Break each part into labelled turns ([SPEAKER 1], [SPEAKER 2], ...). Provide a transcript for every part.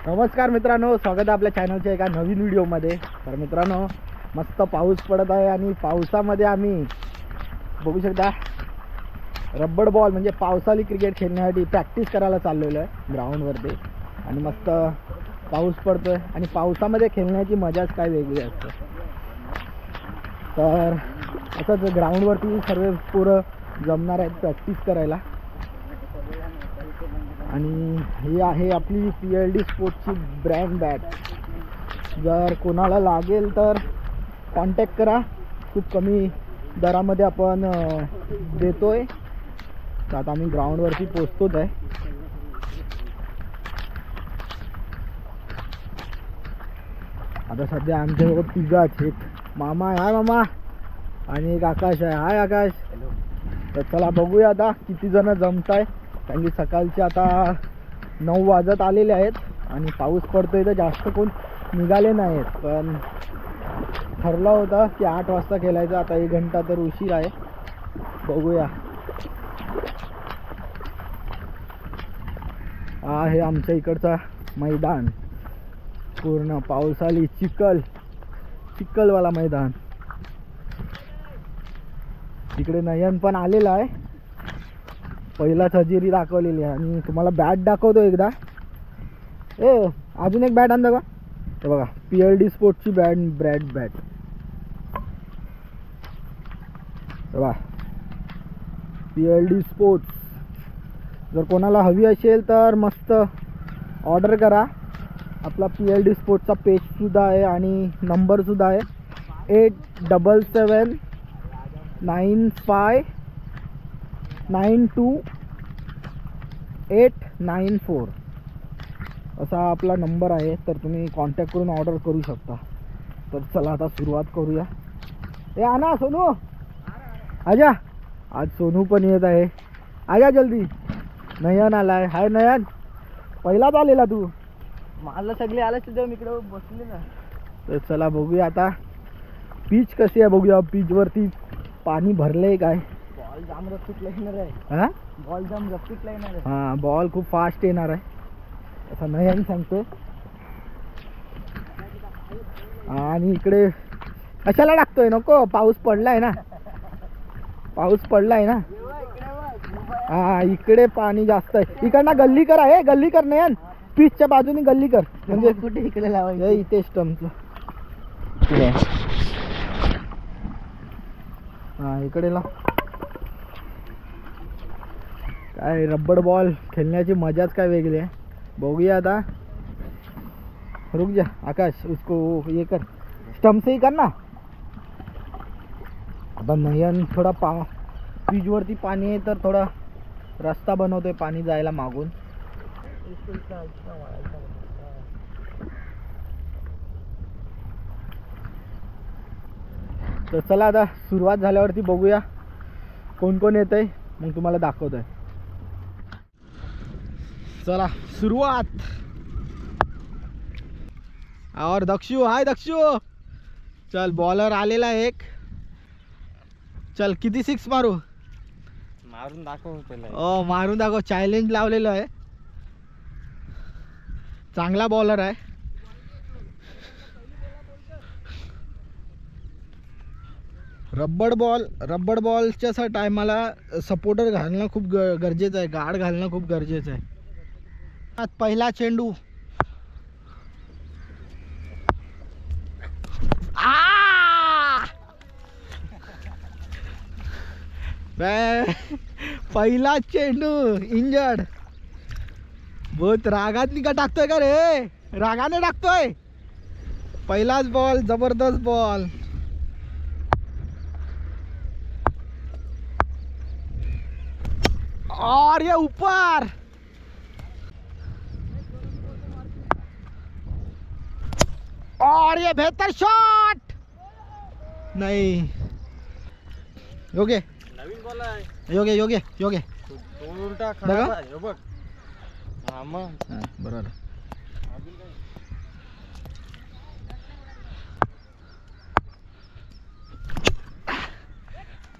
[SPEAKER 1] नमस्कार मित्रांनो, स्वागत आहे आपल्या चॅनलच्या एका नवीन व्हिडिओमध्ये। तर मित्रांनो, मस्त पाऊस पडत आहे आणि पावसामध्ये आम्ही बघू शकता रब्बड बॉल म्हणजे पावसाळी क्रिकेट खेळण्यासाठी प्रॅक्टिस करायला चाललेलो आहे ग्राउंडवरती। आणि मस्त पाऊस पडतोय आणि पावसामध्ये खेळण्याची मजाच काय वेगळी असते। तर असंच ग्राउंडवरती सर्व पोरं जमणार आहेत प्रॅक्टिस करायला। आणि ही आहे आपली PLD स्पोर्ट्सची ब्रँड बॅट। जर कोणाला लागेल तर कॉन्टॅक्ट करा, खूप कमी दरामध्ये आपण देतोय। तर आता आम्ही ग्राउंडवरती पोहोचतोच आहे। आता सध्या आमच्यासोबत तिघाच, एक मामा आहे, हाय मामा, आणि एक आकाश आहे, हाय आकाश। तर चला बघूया आता किती जण जमत आहे, कारण की सकाळचे आता 9 वाजत आलेले आहेत आणि पाऊस पडतोय तर जास्त कोण निघाले नाहीत। पण ठरला होता की 8 वाजता खेळायचं, आता 1 घंटा तर उशीर आहे, बघूया। हा आहे आमच्या इकडचा मैदान, पूर्ण पावसाळी चिखलवाला मैदान। तिकडे नयन पण आलेला आहे, पहिलाच हजेरी दाखवलेली आहे। आणि तुम्हाला बॅट दाखवतो एकदा, अजून एक बॅट आणता का? हे बघा, PLD स्पोर्ट्सची ब्रँड बॅट बघा, PLD स्पोर्ट्स। जर कोणाला हवी असेल तर मस्त ऑर्डर करा। आपला PLD स्पोर्ट्सचा पेज सुद्धा आहे आणि नंबर सुद्धा आहे 8775928894 असा आपला नंबर आहे। तर तुम्ही कॉन्टॅक्ट करून ऑर्डर करू शकता। तर चला आता सुरुवात करूया। आना सोनू, आजा, आज सोनू पण येत आहे, आजा जल्दी। नयन आलाय, हाय नयन, पहिलाच आलेला तू?
[SPEAKER 2] मला सगळे आले तिथे मी इकडे बसले ना।
[SPEAKER 1] तर चला बघूया आता पिच कशी आहे, बघूया पिच वरती पाणी भरलंय काय।
[SPEAKER 2] बॉल जाम रफ्तीत येणार आहे,
[SPEAKER 1] हा
[SPEAKER 2] बॉल जाम रफ्तीत येणार आहे।
[SPEAKER 1] हा, बॉल खूप फास्ट येणार आहे असं नयन सांगतोय। आणि इकडे कशाला टाकतोय? नको, पाऊस पडलाय ना, पाऊस पडलाय ना। हा, इकडे पाणी जास्त आहे, इकडनं गल्ली कर आहे, गल्ली कर नयन, पिचच्या बाजूने गल्ली कर, म्हणजे
[SPEAKER 2] कुठे इकडे लावायचं,
[SPEAKER 1] इथे स्टंपचं। हा, इकडे ला। काय रब्बड बॉल खेलण्याची मजाच काय वेगळी आहे, बघूया आता। रुक जा आकाश, उसको ये कर, स्टंप से ही कर ना। आता नयन थोडा पिच वरती पाणी आहे तर थोडा रस्ता बनवतोय पाणी जायला मागून। तर चला आता सुरुवात झाल्यावरती बघूया कोण कोण येतंय, मग तुम्हाला दाखवतोय। चला सुरुवात। और दक्षू, हाय दक्षू, चल बॉलर आलेला एक, चल किती 6 मारू?
[SPEAKER 2] मारून दाखव पहिला।
[SPEAKER 1] मारून दाखव, चॅलेंज लावलेलं आहे, चांगला बॉलर आहे। रब्बड बॉलच्या टायमाला सपोर्टर घालणं खूप गरजेचं आहे, गार्ड घालणं खूप गरजेचं आहे। पहिला चेंडू, पहिला चेंडू इंजर्ड। बहुत रागात का टाकतोय का रे? रागाने टाकतोय। पहिलाच बॉल, जबरदस्त बॉल। और ये ऊपर, और ये बेहतर शॉट नहीं। योग्य
[SPEAKER 2] नवीन बॉल आहे,
[SPEAKER 1] योग्य योग्य योग्य,
[SPEAKER 2] उलटा खराब आहे हे बघ। हा मग
[SPEAKER 1] बरोबर।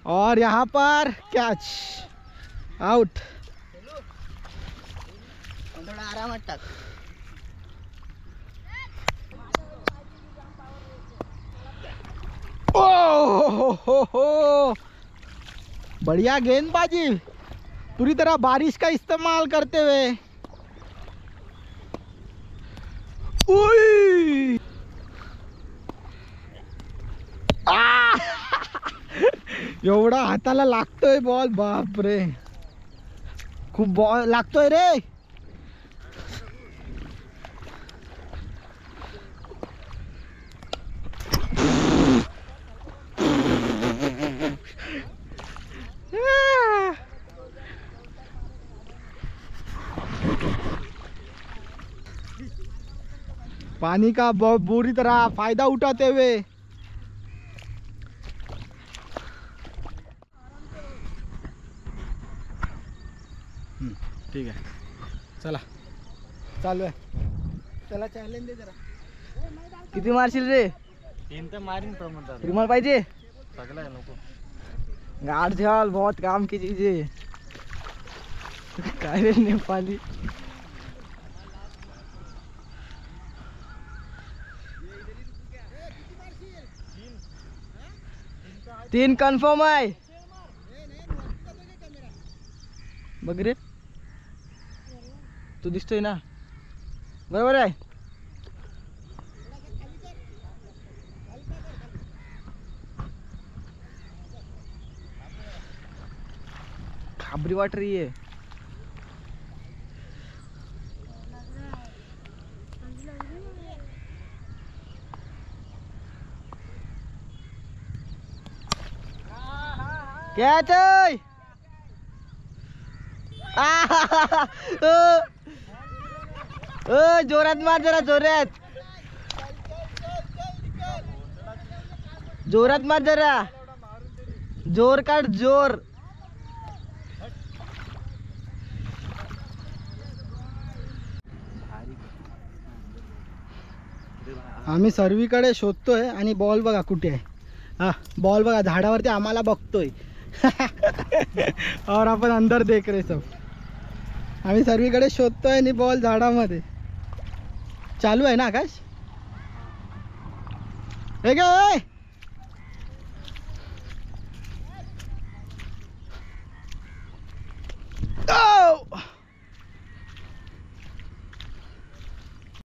[SPEAKER 1] और यहाँ पर कैच, आउट।
[SPEAKER 2] थोड़ा आरामात टाक।
[SPEAKER 1] बढ़िया गेंदबाजी, पूरी तरह बारिश का इस्तेमाल करते हुए। उई! आ! एवढा हाताला लागतोय बॉल, बापरे खूप बॉल लागतोय रे। पानी का बहुत बुरी तरह फायदा उठाते हुए। ठीक आहे, चला चालू आहे, चला चॅलेंज दे जरा। किती मारशील रे?
[SPEAKER 2] 3 तर मारीन प्रमोद
[SPEAKER 1] रिमल पाहिजे,
[SPEAKER 2] सगळं नको।
[SPEAKER 1] गाड़ झाल बहुत काम की चीज है। काय रे नेपाली। तीन कन्फर्म आहे बघ रे, तू दिसतोय ना, बरोबर आहे। खाबरी वाट रही है। क्या चाहिए? जोरात मार जरा, जोरात जोरात मार जरा, जोर काढ जोर। आम्ही सर्वीकडे शोधतोय आणि बॉल बघा कुठे आहे। हा बॉल बघा झाडावरती आम्हाला बघतोय। और आपण अंदर देख रहे सब। आम्ही सर्वीकडे शोधतोय आणि बॉल झाडामध्ये चालू आहे ना आकाश। हे काय